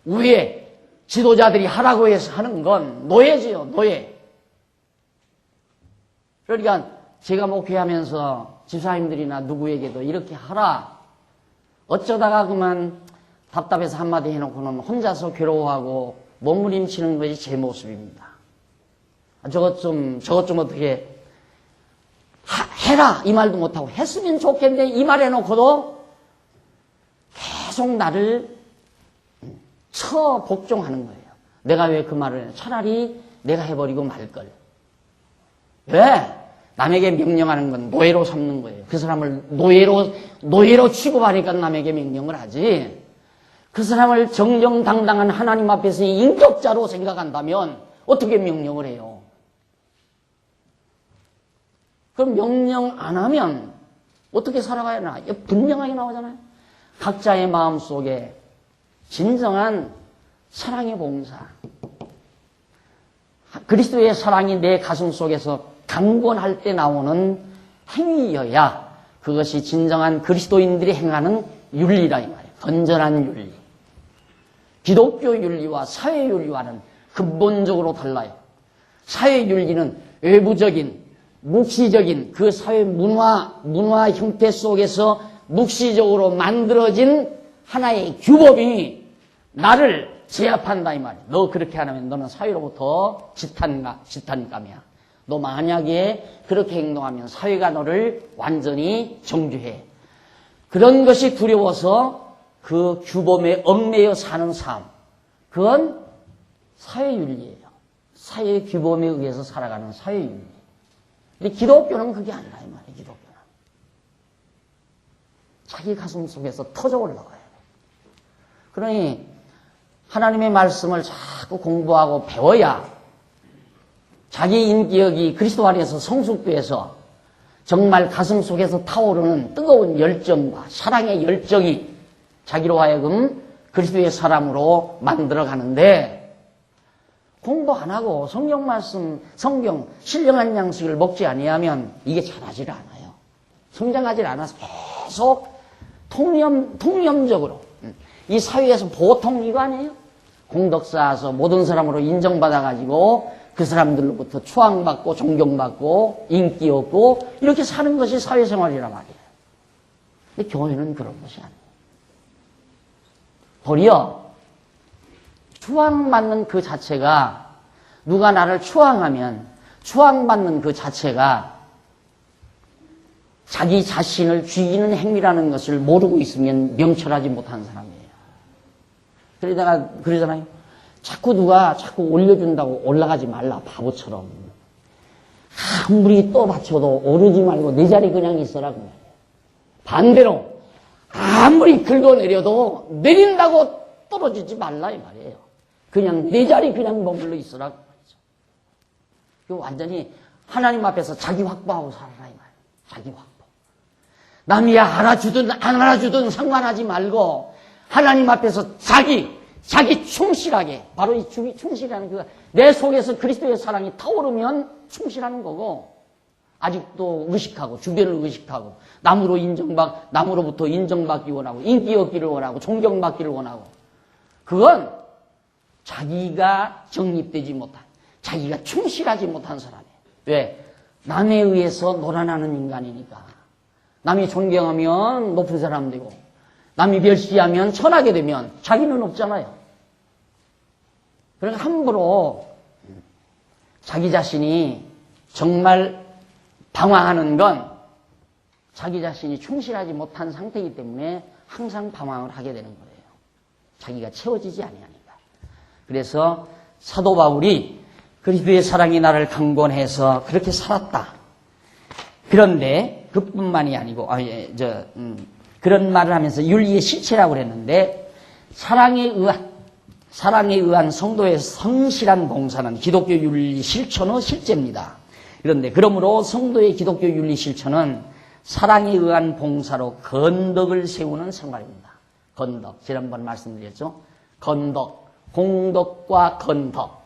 S1: 위에 지도자들이 하라고 해서 하는 건 노예지요, 노예. 그러니까 제가 목회하면서 집사님들이나 누구에게도 이렇게 하라. 어쩌다가 그만 답답해서 한마디 해놓고는 혼자서 괴로워하고 몸부림치는 것이 제 모습입니다. 저것 좀 어떻게 해라 이 말도 못하고 했으면 좋겠는데 이 말 해놓고도 계속 나를 복종하는 거예요. 내가 왜 그 말을 해? 차라리 내가 해버리고 말걸. 왜? 남에게 명령하는 건 노예로 삼는 거예요. 그 사람을 노예로 취급하니까 남에게 명령을 하지. 그 사람을 정정당당한 하나님 앞에서의 인격자로 생각한다면 어떻게 명령을 해요? 그럼 명령 안 하면 어떻게 살아가야 하나? 분명하게 나오잖아요. 각자의 마음속에 진정한 사랑의 봉사, 그리스도의 사랑이 내 가슴 속에서 강권할 때 나오는 행위여야 그것이 진정한 그리스도인들이 행하는 윤리라 이 말이에요. 건전한 윤리. 기독교 윤리와 사회 윤리와는 근본적으로 달라요. 사회 윤리는 외부적인 묵시적인 그 사회 문화 형태 속에서 묵시적으로 만들어진 하나의 규범이 나를 제압한다 이 말이야. 너 그렇게 안 하면 너는 사회로부터 지탄감이야. 너 만약에 그렇게 행동하면 사회가 너를 완전히 정죄해. 그런 것이 두려워서 그 규범에 얽매여 사는 삶. 그건 사회윤리예요. 사회 규범에 의해서 살아가는 사회윤리. 근데 기독교는 그게 아니라 이 말이에요. 기독교는 자기 가슴 속에서 터져 올라가요. 그러니 하나님의 말씀을 자꾸 공부하고 배워야 자기 인격이 그리스도 안에서 성숙돼서 정말 가슴 속에서 타오르는 뜨거운 열정과 사랑의 열정이 자기로 하여금 그리스도의 사람으로 만들어가는데 공부 안 하고 성경 말씀, 성경 신령한 양식을 먹지 아니하면 이게 자라질 않아요. 성장하질 않아서 계속 통념적으로 이 사회에서 보통 이거 아니에요? 공덕 쌓아서 모든 사람으로 인정받아가지고 그 사람들로부터 추앙받고 존경받고 인기 얻고 이렇게 사는 것이 사회생활이란 말이에요. 근데 교회는 그런 것이 아니에요. 도리어 추앙받는 그 자체가 누가 나를 추앙하면 추앙받는 그 자체가 자기 자신을 죽이는 행위라는 것을 모르고 있으면 명철하지 못한 사람이에요. 그러다가 그러잖아요. 누가 자꾸 올려준다고 올라가지 말라 바보처럼. 아무리 떠받쳐도 오르지 말고 내 자리 그냥 있어라 그 말이에요. 반대로 아무리 긁어내려도 내린다고 떨어지지 말라 이 말이에요. 그냥 내 자리 그냥 머물러 있어라 그 말이죠. 이거 완전히 하나님 앞에서 자기 확보하고 살아라 이 말이에요. 자기 확보. 남이 알아주든 안 알아주든 상관하지 말고 하나님 앞에서 자기 충실하게, 바로 이 충실이라는 그 내 속에서 그리스도의 사랑이 타오르면 충실하는 거고, 아직도 의식하고 주변을 의식하고 남으로부터 인정받기 원하고 인기 얻기를 원하고 존경받기를 원하고, 그건 자기가 정립되지 못한, 자기가 충실하지 못한 사람이에요. 왜? 남에 의해서 놀아나는 인간이니까. 남이 존경하면 높은 사람 되고 남이 멸시하면 천하게 되면 자기는 없잖아요. 그러니까 함부로 자기 자신이 정말 방황하는 건 자기 자신이 충실하지 못한 상태이기 때문에 항상 방황을 하게 되는 거예요. 자기가 채워지지 아니하니까. 그래서 사도 바울이 그리스도의 사랑이 나를 강권해서 그렇게 살았다. 그런데 그뿐만이 아니고 그런 말을 하면서 윤리의 실체라고 그랬는데 사랑에 의한 성도의 성실한 봉사는 기독교 윤리 실천의 실제입니다. 그런데 그러므로 성도의 기독교 윤리 실천은 사랑에 의한 봉사로 건덕을 세우는 생활입니다. 건덕, 지난번 말씀드렸죠. 건덕, 공덕과 건덕.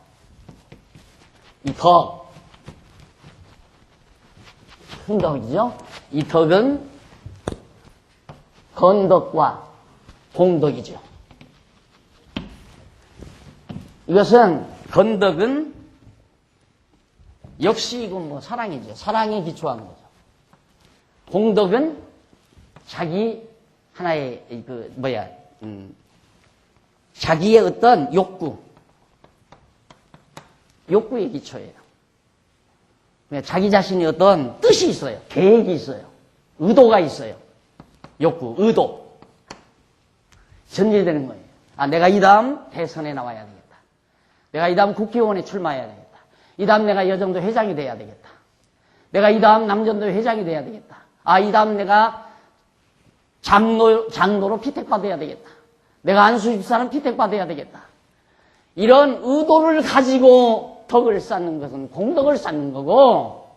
S1: 이 덕, 큰 덕이죠. 이 덕은 건덕과 공덕이죠. 이것은 건덕은 역시 이건 사랑이죠. 사랑에 기초한 거죠. 공덕은 자기 하나의 자기의 어떤 욕구의 기초예요. 자기 자신이 어떤 뜻이 있어요. 계획이 있어요. 의도가 있어요. 욕구, 의도. 전제되는 거예요. 내가 이 다음 대선에 나와야 되겠다. 내가 이 다음 국회의원에 출마해야 되겠다. 이 다음 내가 여정도 회장이 돼야 되겠다. 내가 이 다음 남전도 회장이 돼야 되겠다. 이 다음 내가 장로로 피택받아야 되겠다. 내가 안수집사는 피택받아야 되겠다. 이런 의도를 가지고 덕을 쌓는 것은 공덕을 쌓는 거고,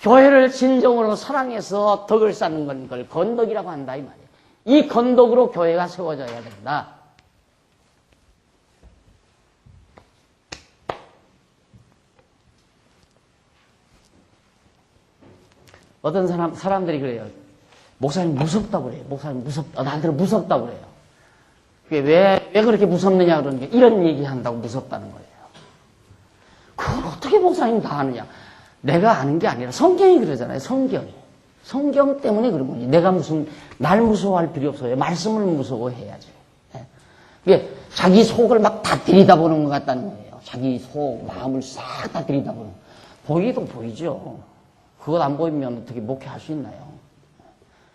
S1: 교회를 진정으로 사랑해서 덕을 쌓는 건 그걸 건덕이라고 한다 이 말이에요. 이 건덕으로 교회가 세워져야 된다. 어떤 사람들이 그래요. 목사님 무섭다고 그래요. 목사님 무섭다. 나한테는 무섭다고 그래요. 왜 그렇게 무섭느냐 그러는 게 이런 얘기 한다고 무섭다는 거예요. 그걸 어떻게 목사님 다 아느냐. 내가 아는 게 아니라 성경이 그러잖아요. 성경이. 성경 때문에 그런 거지. 내가 날 무서워할 필요 없어요. 말씀을 무서워해야지. 이게 자기 속을 막 다 들여다보는 것 같다는 거예요. 자기 속, 마음을 싹 다 들여다보는. 보이도 보이죠. 그것 안 보이면 어떻게 목회할 수 있나요?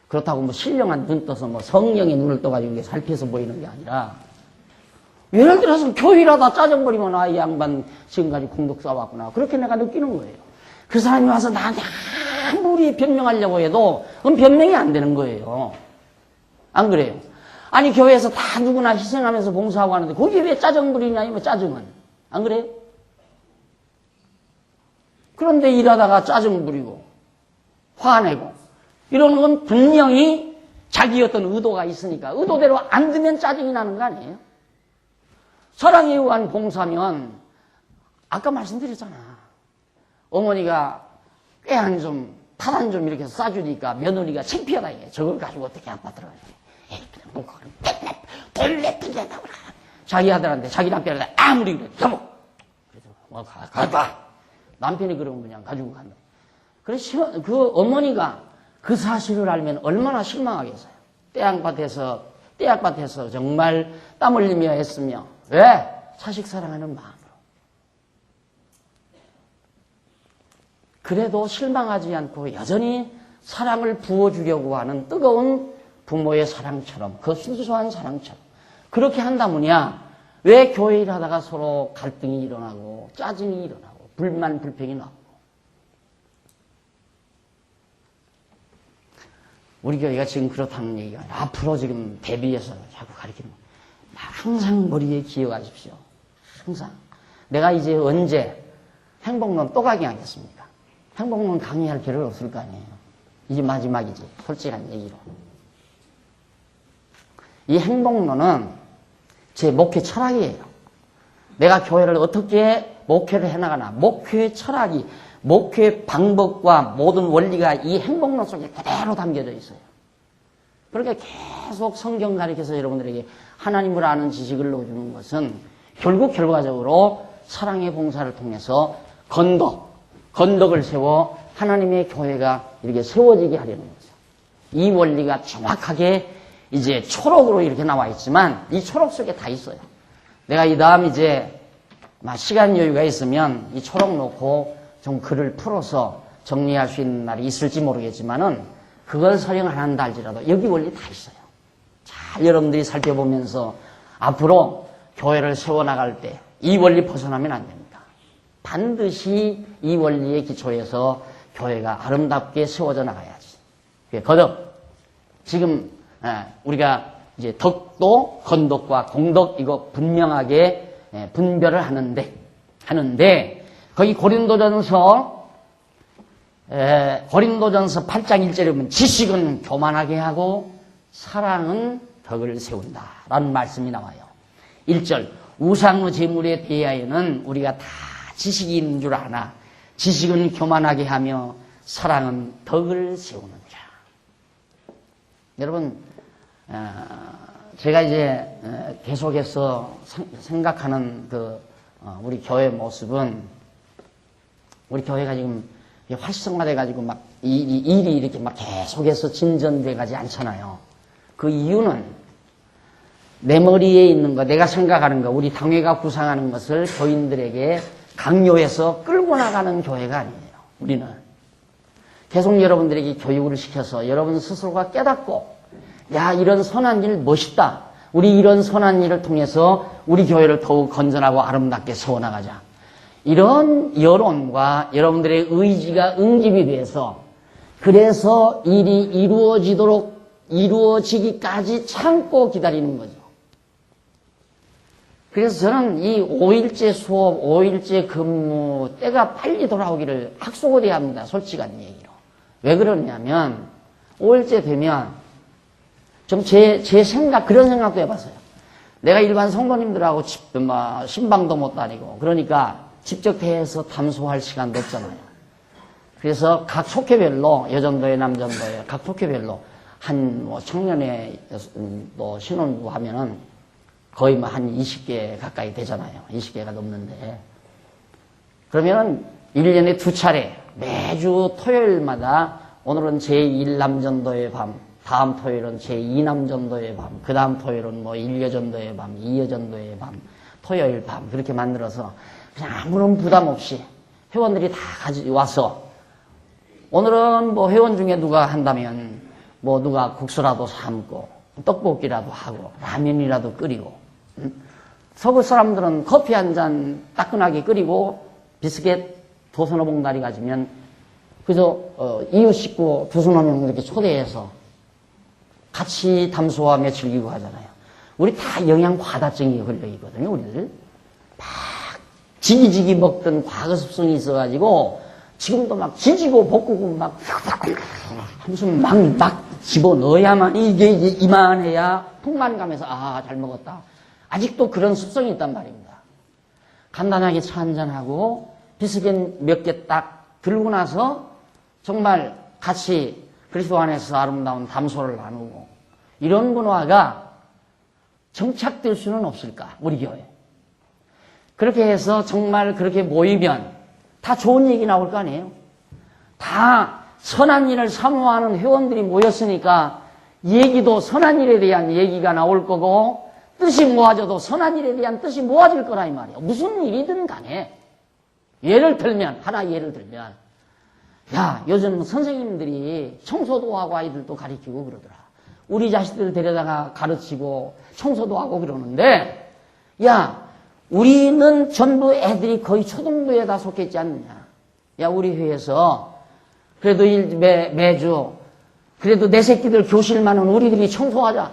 S1: 그렇다고 신령한 눈 떠서 성령의 눈을 떠가지고 이게 살펴서 보이는 게 아니라, 예를 들어서 교회라다 짜증버리면 이 양반 지금까지 공덕 쌓아왔구나. 그렇게 내가 느끼는 거예요. 그 사람이 와서 나한테 아무리 변명하려고 해도 그건 변명이 안 되는 거예요. 안 그래요? 아니, 교회에서 다 누구나 희생하면서 봉사하고 하는데 거기에 왜 짜증 부리냐, 짜증은. 안 그래요? 그런데 일하다가 짜증 부리고, 화내고, 이러는 건 분명히 자기 어떤 의도가 있으니까, 의도대로 안 되면 짜증이 나는 거 아니에요? 사랑에 의한 봉사면, 아까 말씀드렸잖아. 어머니가 꽤 한 좀, 팥 한 좀 이렇게 싸주니까 며느리가 창피하다, 이게. 저걸 가지고 어떻게 아빠 들어가냐. 에이, 그냥 뭐, 돈 내픈다고 그래. 자기 아들한테, 자기 남편한테 아무리 그래. 여보! 그래서, 가봐. 남편이 그러면 그냥 가지고 간다. 그래서 그 어머니가 그 사실을 알면 얼마나 실망하겠어요. 떼약밭에서 정말 땀 흘리며 했으며, 왜? 자식 사랑하는 마음으로. 그래도 실망하지 않고 여전히 사랑을 부어주려고 하는 뜨거운 부모의 사랑처럼, 그 순수한 사랑처럼. 그렇게 한다면야, 왜 교회 일 하다가 서로 갈등이 일어나고, 짜증이 일어나고, 불만, 불평이 나고. 우리 교회가 지금 그렇다는 얘기가 아니라 앞으로 지금 대비해서 자꾸 가르치는 거예요. 항상 머리에 기억하십시오. 항상. 내가 이제 언제 행복론 또 강의하겠습니까? 행복론 강의할 필요가 없을 거 아니에요. 이제 마지막이지. 솔직한 얘기로. 이 행복론은 제 목회 철학이에요. 내가 교회를 어떻게 목회를 해나가나. 목회 철학이, 목회 방법과 모든 원리가 이 행복론 속에 그대로 담겨져 있어요. 그러니까 계속 성경 가르쳐서 여러분들에게 하나님을 아는 지식을 넣어주는 것은 결국 결과적으로 사랑의 봉사를 통해서 건덕을 세워 하나님의 교회가 이렇게 세워지게 하려는 거죠. 이 원리가 정확하게 이제 초록으로 이렇게 나와 있지만 이 초록 속에 다 있어요. 내가 이 다음 이제 막 시간 여유가 있으면 이 초록 놓고 좀 글을 풀어서 정리할 수 있는 날이 있을지 모르겠지만은 그걸 설령 안 한다 할지라도 여기 원리 다 있어요. 잘 여러분들이 살펴보면서 앞으로 교회를 세워나갈 때 이 원리 벗어나면 안 됩니다. 반드시 이 원리의 기초에서 교회가 아름답게 세워져 나가야지. 거듭 지금 우리가 이제 덕도 건덕과 공덕 이거 분명하게 분별을 하는데 거기 고린도전서 8장 1절에 보면 지식은 교만하게 하고 사랑은 덕을 세운다라는 말씀이 나와요. 1절 우상의 재물에 대하여는 우리가 다 지식이 있는 줄 아나 지식은 교만하게 하며 사랑은 덕을 세우느니라. 여러분 제가 이제 계속해서 생각하는 우리 교회 모습은 우리 교회가 지금 활성화돼 가지고 막 일이 이렇게 막 계속해서 진전돼 가지 않잖아요. 그 이유는 내 머리에 있는 거, 내가 생각하는 거, 우리 당회가 구상하는 것을 교인들에게 강요해서 끌고 나가는 교회가 아니에요. 우리는 계속 여러분들에게 교육을 시켜서 여러분 스스로가 깨닫고 야 이런 선한 일 멋있다. 우리 이런 선한 일을 통해서 우리 교회를 더욱 건전하고 아름답게 세워나가자. 이런 여론과 여러분들의 의지가 응집이 돼서 그래서 일이 이루어지기까지 참고 기다리는 거죠. 그래서 저는 이 5일째 수업, 5일째 근무 때가 빨리 돌아오기를 학수고대야 합니다. 솔직한 얘기로. 왜 그러냐면 5일째 되면 좀 제 생각, 그런 생각도 해봤어요. 내가 일반 성도님들하고 신방도 못 다니고 그러니까 직접 대해서 담소할 시간도 없잖아요. 그래서 각 속회별로 여전도회, 남전도회 각 속회별로 한 청년회 신혼부 하면은 거의 한 20개 가까이 되잖아요. 20개가 넘는데 그러면은 1년에 2차례 매주 토요일마다 오늘은 제1남전도의 밤, 다음 토요일은 제2남전도의 밤, 그 다음 토요일은 1여전도의 밤, 2여전도의 밤, 토요일 밤 그렇게 만들어서 그냥 아무런 부담 없이 회원들이 다 와서 오늘은 회원 중에 누가 한다면 누가 국수라도 삶고 떡볶이라도 하고 라면이라도 끓이고 서구 사람들은 커피 한 잔 따끈하게 끓이고 비스켓 두서너 봉다리 가지면 그래서 이웃 식구 두서너 명 이렇게 초대해서 같이 담소하며 즐기고 하잖아요. 우리 다 영양 과다증이 걸려 있거든요. 우리들 막 지기지기 먹던 과거 습성이 있어가지고 지금도 막 지지고 볶고 막 무슨 막 집어넣어야만 이게 이만해야 풍만감에서 잘 먹었다. 아직도 그런 습성이 있단 말입니다. 간단하게 차 한잔하고 비스켓 몇 개 딱 들고 나서 정말 같이 그리스도 안에서 아름다운 담소를 나누고 이런 문화가 정착될 수는 없을까? 우리 교회. 그렇게 해서 정말 그렇게 모이면 다 좋은 얘기 나올 거 아니에요? 다 선한 일을 사모하는 회원들이 모였으니까 얘기도 선한 일에 대한 얘기가 나올 거고 뜻이 모아져도 선한 일에 대한 뜻이 모아질 거라 이 말이에요. 무슨 일이든 간에 예를 들면 야 요즘 선생님들이 청소도 하고 아이들도 가르치고 그러더라. 우리 자식들 데려다가 가르치고 청소도 하고 그러는데 야 우리는 전부 애들이 거의 초등부에 다 속했지 않느냐. 야 우리 회에서 그래도 매주 그래도 내 새끼들 교실만은 우리들이 청소하자.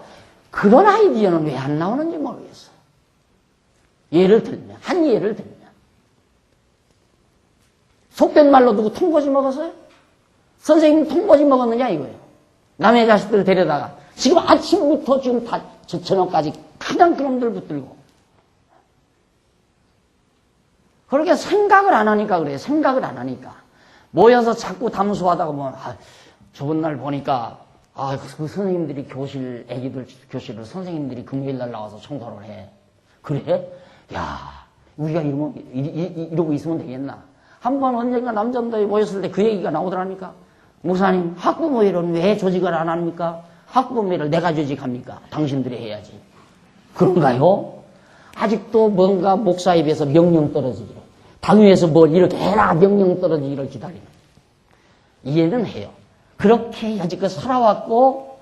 S1: 그런 아이디어는 왜 안 나오는지 모르겠어. 예를 들면 속된 말로 누구 통보지 먹었어요? 선생님 통보지 먹었느냐 이거예요. 남의 자식들 데려다가 지금 아침부터 지금 다 저녁까지 그냥 그놈들 붙들고 그렇게 생각을 안 하니까 그래요. 생각을 안 하니까 모여서 자꾸 담소하다가 저번 날 보니까 그 선생님들이 애기들 교실을 선생님들이 금요일날 나와서 청소를 해. 그래? 야, 우리가 이러고 있으면 되겠나? 한번 언젠가 남전도에 모였을 때 그 얘기가 나오더라니까. 목사님, 학부모일은 왜 조직을 안 합니까? 학부모를 내가 조직합니까? 당신들이 해야지. 그런가요? 아직도 뭔가 목사 입에서 명령 떨어지기를, 당위에서 뭘 이렇게 해라 명령 떨어지기를 기다리는. 이해는 해요. 그렇게 여지껏 살아왔고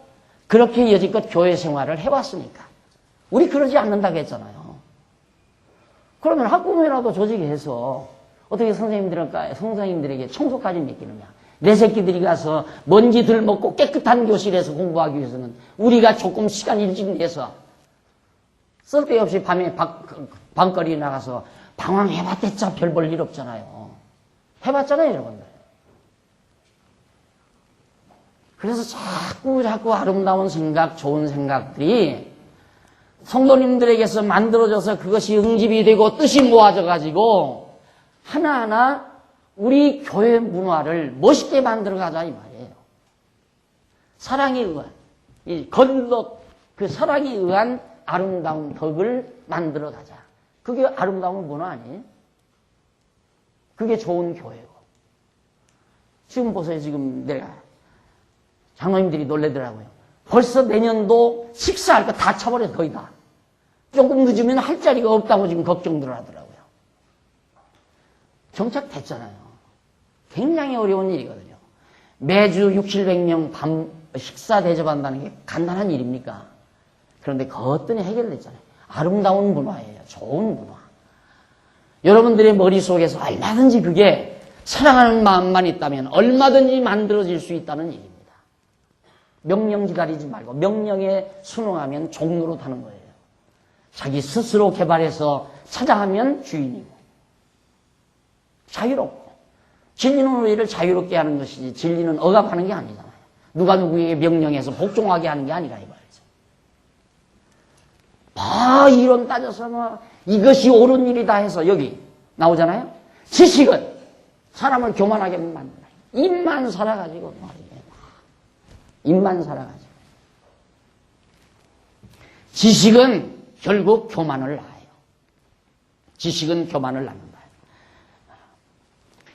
S1: 그렇게 여지껏 교회 생활을 해왔으니까 우리 그러지 않는다고 했잖아요. 그러면 학부모라도 조직해서 어떻게 선생님들에게 청소까지 맡기느냐. 내 새끼들이 가서 먼지 들 먹고 깨끗한 교실에서 공부하기 위해서는 우리가 조금 시간 일찍 내서 쓸데없이 밤에 방거리 나가서 방황해봤댔자 별 볼 일 없잖아요. 해봤잖아요, 여러분들. 그래서 자꾸 아름다운 생각, 좋은 생각들이 성도님들에게서 만들어져서 그것이 응집이 되고 뜻이 모아져가지고 하나하나 우리 교회 문화를 멋있게 만들어가자 이 말이에요. 사랑에 의한, 이 건덕, 그 사랑에 의한 아름다운 덕을 만들어가자. 그게 아름다운 문화 아니에요? 그게 좋은 교회고. 지금 보세요. 지금 내가 장로님들이 놀래더라고요. 벌써 내년도 식사할 거 다 쳐버려 거의 다. 조금 늦으면 할 자리가 없다고 지금 걱정들 하더라고요. 정착됐잖아요. 굉장히 어려운 일이거든요. 매주 600~700명 밤 식사 대접한다는 게 간단한 일입니까? 그런데 거뜬히 해결됐잖아요. 아름다운 문화예요. 좋은 문화. 여러분들의 머릿속에서 얼마든지 그게 사랑하는 마음만 있다면 얼마든지 만들어질 수 있다는 일입니다. 명령 기다리지 말고 명령에 순응하면 종로로 타는 거예요. 자기 스스로 개발해서 찾아가면 주인이고 자유롭고 진리는 우리를 자유롭게 하는 것이지 진리는 억압하는 게 아니잖아요. 누가 누구에게 명령해서 복종하게 하는 게 아니라 이 말이죠. 이론 따져서 뭐 이것이 옳은 일이다 해서 여기 나오잖아요. 지식은 사람을 교만하게 만든다. 입만 살아가지고 말이에요. 입만 살아가지고. 지식은 결국 교만을 낳아요. 지식은 교만을 낳는다.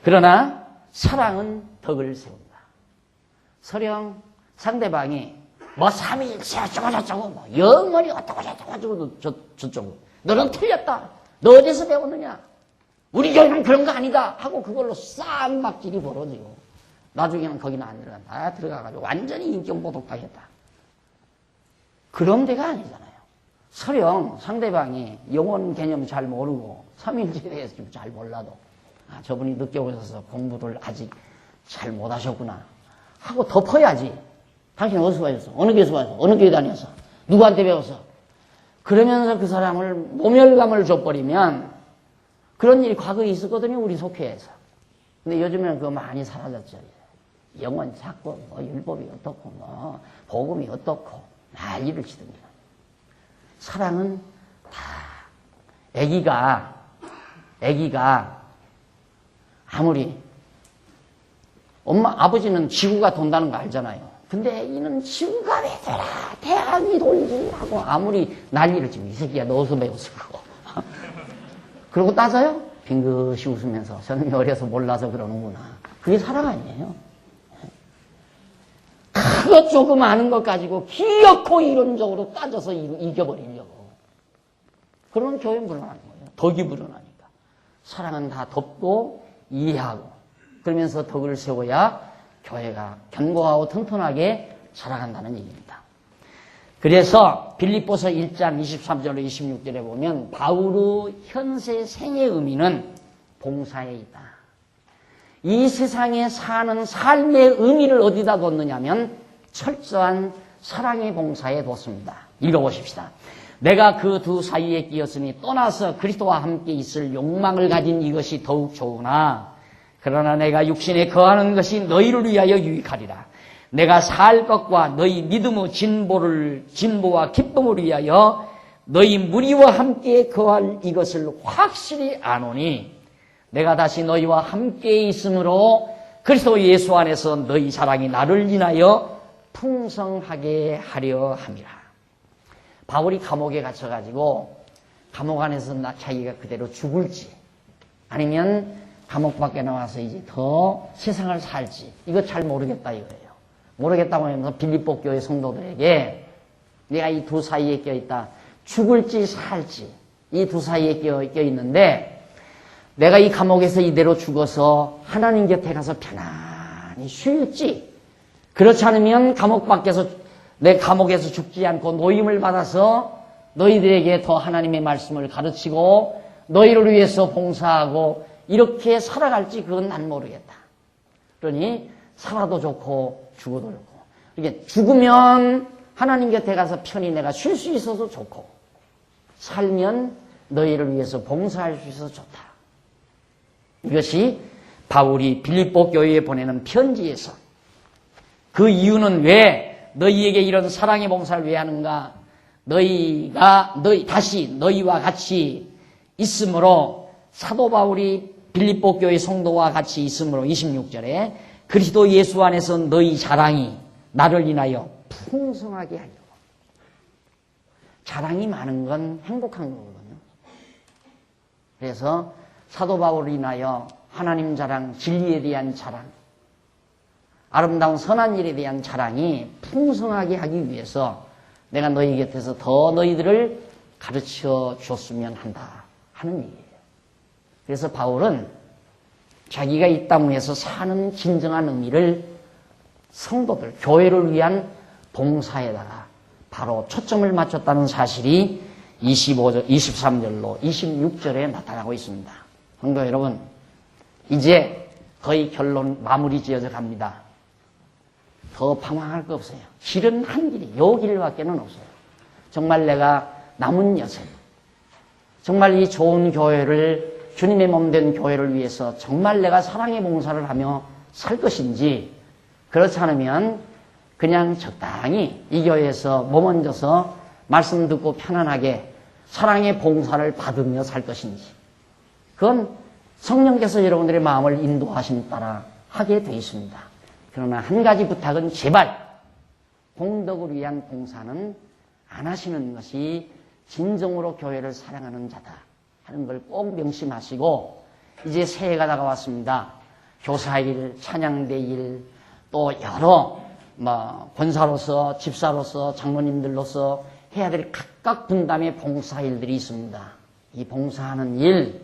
S1: 그러나 사랑은 덕을 세운다. 설령 상대방이 뭐 삼위일체 어쩌고 저쩌고 뭐 영원히 어쩌고 저쩌고 저쩌고 너는 틀렸다. 너 어디서 배웠느냐. 우리 교회는 그런 거 아니다 하고 그걸로 쌈박질이 벌어지고 나중에는 거기는 안 들어간다. 들어가가지고 완전히 인격모독당했다. 그런 데가 아니잖아요. 설령 상대방이 영혼 개념 잘 모르고 삼위일체에 대해서 좀 잘 몰라도 저분이 늦게 오셔서 공부를 아직 잘 못하셨구나 하고 덮어야지. 당신 어디서 배웠어? 어느 교회에서 배웠어? 어느 교회 다녔어? 누구한테 배웠어? 그러면서 그 사람을 모멸감을 줘버리면 그런 일이 과거에 있었거든요. 우리 속회에서. 근데 요즘에는 그거 많이 사라졌죠. 영원 사건, 뭐 율법이 어떻고, 뭐 복음이 어떻고 난리를 치던가. 사랑은 다 애기가 아무리 엄마 아버지는 지구가 돈다는 거 알잖아요. 근데 애기는 지구가 왜 돌아? 태양이 돌지 하고 아무리 난리를 치면 이 새끼야 너 어디서 배웠어 그거. 그러고 따져요? 빙긋이 웃으면서 저놈이 어려서 몰라서 그러는구나. 그게 사랑 아니에요. 그거 조금 아는 것 가지고 기어코 이론적으로 따져서 이겨버리려고. 그러면 교회 불안한 거예요. 덕이 불안하니까. 사랑은 다 덮고 이해하고 그러면서 덕을 세워야 교회가 견고하고 튼튼하게 자라간다는 얘기입니다. 그래서 빌립보서 1장 23절로 26절에 보면 바울의 현세 생의 의미는 봉사에 있다. 이 세상에 사는 삶의 의미를 어디다 뒀느냐면 철저한 사랑의 봉사에 뒀습니다. 읽어보십시다. 내가 그 두 사이에 끼었으니 떠나서 그리스도와 함께 있을 욕망을 가진 이것이 더욱 좋으나 그러나 내가 육신에 거하는 것이 너희를 위하여 유익하리라. 내가 살 것과 너희 믿음의 진보와 기쁨을 위하여 너희 무리와 함께 거할 이것을 확실히 아노니 내가 다시 너희와 함께 있으므로 그리스도 예수 안에서 너희 사랑이 나를 인하여 풍성하게 하려 함이라. 바울이 감옥에 갇혀가지고 감옥 안에서 자기가 그대로 죽을지 아니면 감옥 밖에 나와서 이제 더 세상을 살지 이거 잘 모르겠다 이거예요. 모르겠다고 하면서 빌립보 교회 성도들에게 내가 이 두 사이에 껴있다. 죽을지 살지 이 두 사이에 껴있는데 내가 이 감옥에서 이대로 죽어서 하나님 곁에 가서 편안히 쉴지 그렇지 않으면 내 감옥에서 죽지 않고 노임을 받아서 너희들에게 더 하나님의 말씀을 가르치고 너희를 위해서 봉사하고 이렇게 살아갈지 그건 난 모르겠다. 그러니 살아도 좋고 죽어도 좋고 이게 죽으면 하나님 곁에 가서 편히 내가 쉴 수 있어서 좋고 살면 너희를 위해서 봉사할 수 있어서 좋다. 이것이 바울이 빌립보 교회에 보내는 편지에서 그 이유는 왜 너희에게 이런 사랑의 봉사를 왜 하는가? 다시 너희와 같이 있으므로 사도 바울이 빌립보 교회 성도와 같이 있으므로 26절에 그리스도 예수 안에서 너희 자랑이 나를 인하여 풍성하게 하려고. 자랑이 많은 건 행복한 거거든요. 그래서 사도 바울을 인하여 하나님 자랑, 진리에 대한 자랑, 아름다운 선한 일에 대한 자랑이 풍성하게 하기 위해서 내가 너희 곁에서 더 너희들을 가르쳐 줬으면 한다 하는 얘기예요. 그래서 바울은 자기가 이 땅 위에서 사는 진정한 의미를 성도들, 교회를 위한 봉사에다가 바로 초점을 맞췄다는 사실이 23절로 26절에 나타나고 있습니다. 성도 여러분, 이제 거의 결론 마무리 지어져 갑니다. 더 방황할 거 없어요. 길은 한 길이, 요 길밖에는 없어요. 정말 내가 남은 여생, 정말 이 좋은 교회를, 주님의 몸 된 교회를 위해서 정말 내가 사랑의 봉사를 하며 살 것인지, 그렇지 않으면 그냥 적당히 이 교회에서 머문져서 말씀 듣고 편안하게 사랑의 봉사를 받으며 살 것인지, 그건 성령께서 여러분들의 마음을 인도하심 따라 하게 되어 있습니다. 그러나 한 가지 부탁은 제발 공덕을 위한 봉사는 안 하시는 것이 진정으로 교회를 사랑하는 자다 하는 걸 꼭 명심하시고, 이제 새해가 다가왔습니다. 교사일, 찬양대일, 또 여러 권사로서, 집사로서, 장로님들로서 해야 될 각각 분담의 봉사일들이 있습니다. 이 봉사하는 일,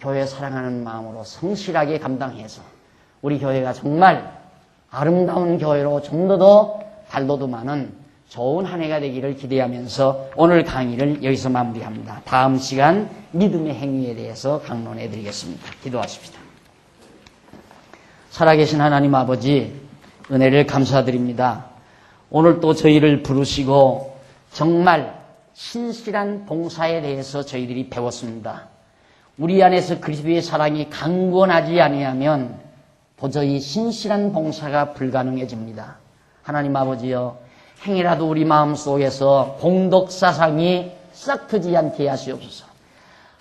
S1: 교회 사랑하는 마음으로 성실하게 감당해서 우리 교회가 정말 아름다운 교회로 좀 더 발돋움 많은 좋은 한 해가 되기를 기대하면서 오늘 강의를 여기서 마무리합니다. 다음 시간 믿음의 행위에 대해서 강론해 드리겠습니다. 기도하십시다. 살아계신 하나님 아버지, 은혜를 감사드립니다. 오늘 또 저희를 부르시고 정말 신실한 봉사에 대해서 저희들이 배웠습니다. 우리 안에서 그리스도의 사랑이 강건하지 아니하면 도저히 신실한 봉사가 불가능해집니다. 하나님 아버지여, 행여라도 우리 마음속에서 공덕사상이 싹트지 않게 하시옵소서.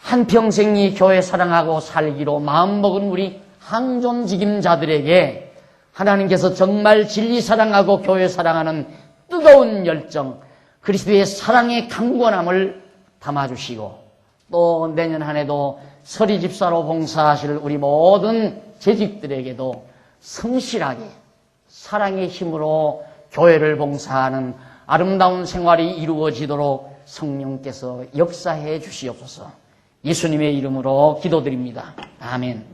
S1: 한평생이 교회 사랑하고 살기로 마음먹은 우리 항존직임자들에게 하나님께서 정말 진리 사랑하고 교회 사랑하는 뜨거운 열정, 그리스도의 사랑의 강건함을 담아주시고, 또 내년 한 해도 서리 집사로 봉사하실 우리 모든 재직들에게도 성실하게 사랑의 힘으로 교회를 봉사하는 아름다운 생활이 이루어지도록 성령께서 역사해 주시옵소서. 예수님의 이름으로 기도드립니다. 아멘.